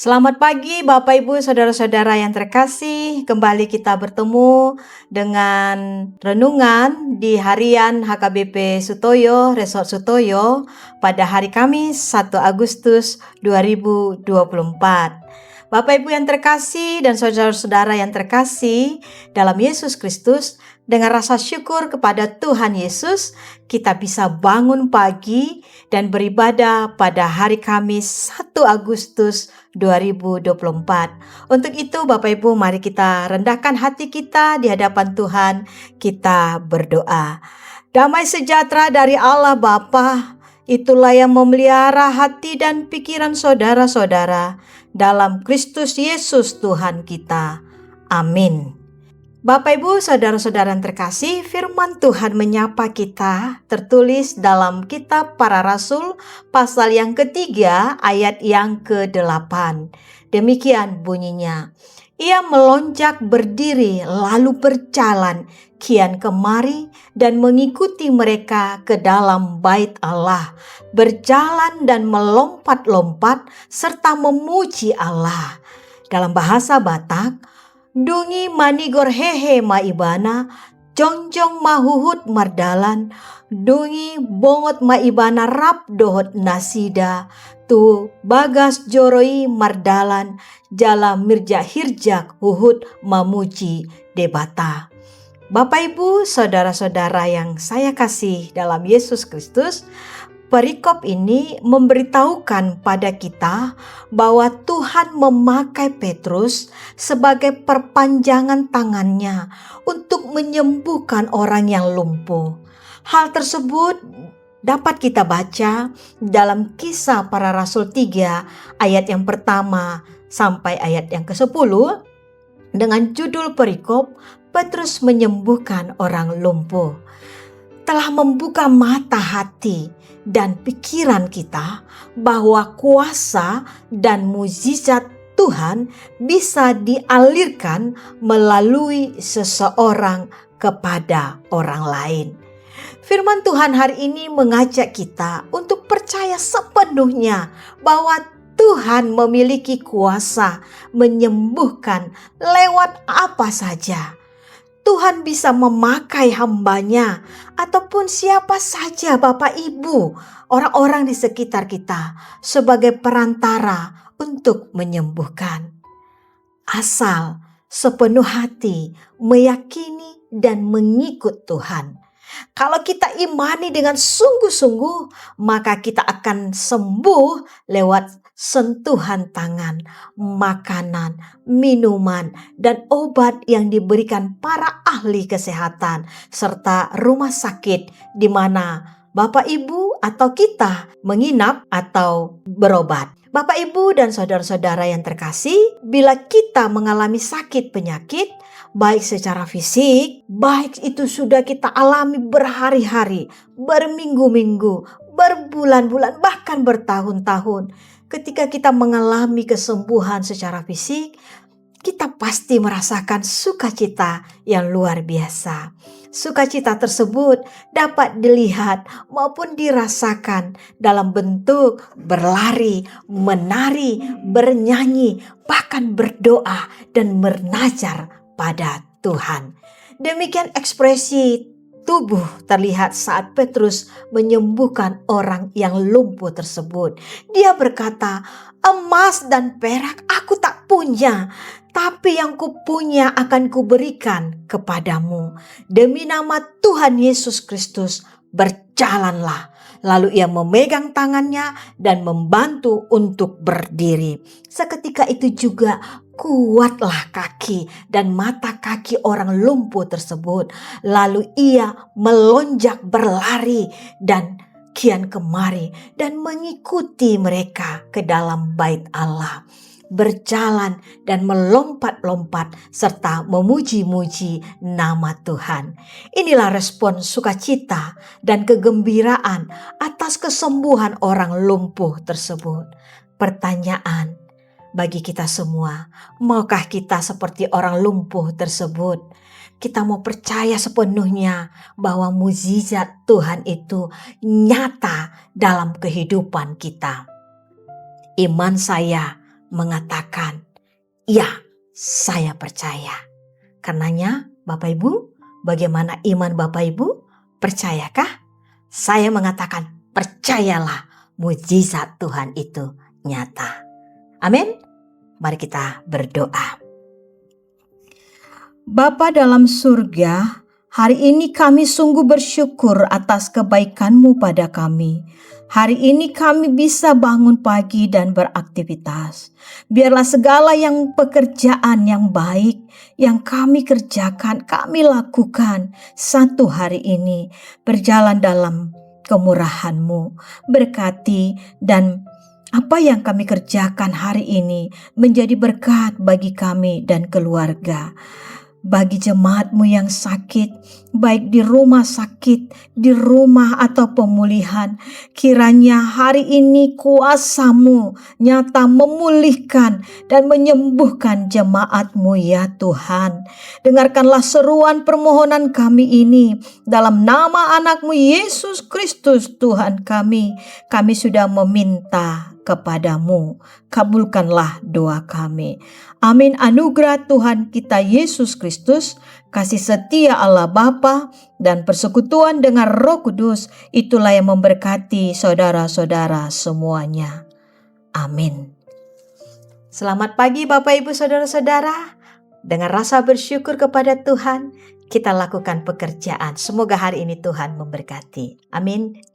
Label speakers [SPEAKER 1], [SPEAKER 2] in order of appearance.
[SPEAKER 1] Selamat pagi Bapak Ibu Saudara-saudara yang terkasih. Kembali kita bertemu dengan renungan di harian HKBP Sutoyo, Resort Sutoyo pada hari Kamis 1 Agustus 2024. Bapak Ibu yang terkasih dan saudara-saudara yang terkasih dalam Yesus Kristus, dengan rasa syukur kepada Tuhan Yesus, kita bisa bangun pagi dan beribadah pada hari Kamis 1 Agustus 2024. Untuk itu Bapak Ibu, mari kita rendahkan hati kita di hadapan Tuhan, kita berdoa. Damai sejahtera dari Allah Bapa, itulah yang memelihara hati dan pikiran saudara-saudara dalam Kristus Yesus Tuhan kita. Amin. Bapak Ibu saudara-saudara yang terkasih, firman Tuhan menyapa kita tertulis dalam kitab Para Rasul pasal yang ketiga ayat yang ke-8. Demikian bunyinya. Ia melonjak berdiri lalu berjalan kian kemari dan mengikuti mereka ke dalam bait Allah, berjalan dan melompat-lompat serta memuji Allah. Dalam bahasa Batak, dungi manigor hehe maibana, jongjong mahuhut mardalan, dungi bongot maibana rap dohot nasida, tu bagas joroi mardalan, jala mirja hirjak huhut mamuji debata. Bapak Ibu, saudara-saudara yang saya kasih dalam Yesus Kristus, perikop ini memberitahukan pada kita bahwa Tuhan memakai Petrus sebagai perpanjangan tangannya untuk menyembuhkan orang yang lumpuh. Hal tersebut dapat kita baca dalam Kisah Para Rasul 3 ayat yang pertama sampai ayat yang ke-10 dengan judul perikop Petrus menyembuhkan orang lumpuh. Telah membuka mata hati dan pikiran kita bahwa kuasa dan mukjizat Tuhan bisa dialirkan melalui seseorang kepada orang lain. Firman Tuhan hari ini mengajak kita untuk percaya sepenuhnya bahwa Tuhan memiliki kuasa menyembuhkan lewat apa saja. Tuhan bisa memakai hambanya ataupun siapa saja Bapak Ibu, orang-orang di sekitar kita sebagai perantara untuk menyembuhkan. Asal sepenuh hati meyakini dan mengikut Tuhan. Kalau kita imani dengan sungguh-sungguh, maka kita akan sembuh lewat sentuhan tangan, makanan, minuman, dan obat yang diberikan para ahli kesehatan serta rumah sakit di mana Bapak Ibu atau kita menginap atau berobat. Bapak Ibu dan saudara-saudara yang terkasih, bila kita mengalami sakit penyakit, baik secara fisik, baik itu sudah kita alami berhari-hari, berminggu-minggu, berbulan-bulan, bahkan bertahun-tahun. Ketika kita mengalami kesembuhan secara fisik, kita pasti merasakan sukacita yang luar biasa. Sukacita tersebut dapat dilihat maupun dirasakan dalam bentuk berlari, menari, bernyanyi, bahkan berdoa dan bernajar pada Tuhan. Demikian ekspresi tubuh terlihat saat Petrus menyembuhkan orang yang lumpuh tersebut. Dia berkata, emas dan perak aku tak punya, tapi yang kupunya akan kuberikan kepadamu. Demi nama Tuhan Yesus Kristus, berjalanlah. Lalu ia memegang tangannya dan membantu untuk berdiri. Seketika itu juga kuatlah kaki dan mata kaki orang lumpuh tersebut. Lalu ia melonjak berlari dan kian kemari dan mengikuti mereka ke dalam bait Allah. Berjalan dan melompat-lompat serta memuji-muji nama Tuhan. Inilah respon sukacita dan kegembiraan atas kesembuhan orang lumpuh tersebut. Pertanyaan bagi kita semua, maukah kita seperti orang lumpuh tersebut? Kita mau percaya sepenuhnya bahwa mukjizat Tuhan itu nyata dalam kehidupan kita. Iman saya mengatakan, "Ya, saya percaya." Karenanya, Bapak Ibu, bagaimana iman Bapak Ibu? Percayakah? Saya mengatakan, percayalah, mujizat Tuhan itu nyata. Amin. Mari kita berdoa. Bapa dalam surga, hari ini kami sungguh bersyukur atas kebaikan-Mu pada kami. Hari ini kami bisa bangun pagi dan beraktivitas. Biarlah segala yang pekerjaan yang baik yang kami kerjakan, kami lakukan satu hari ini berjalan dalam kemurahan-Mu. Berkati dan apa yang kami kerjakan hari ini menjadi berkat bagi kami dan keluarga. Bagi jemaat-Mu yang sakit, baik di rumah sakit, di rumah atau pemulihan, kiranya hari ini kuasa-Mu nyata memulihkan dan menyembuhkan jemaat-Mu ya Tuhan. Dengarkanlah seruan permohonan kami ini dalam nama anak-Mu Yesus Kristus Tuhan kami. Kami sudah meminta kepadamu, kabulkanlah doa kami. Amin. Anugerah Tuhan kita Yesus Kristus, kasih setia Allah Bapa, dan persekutuan dengan Roh Kudus, itulah yang memberkati saudara-saudara semuanya. Amin. Selamat pagi Bapak Ibu Saudara-saudara. Dengan rasa bersyukur kepada Tuhan, kita lakukan pekerjaan. Semoga hari ini Tuhan memberkati. Amin.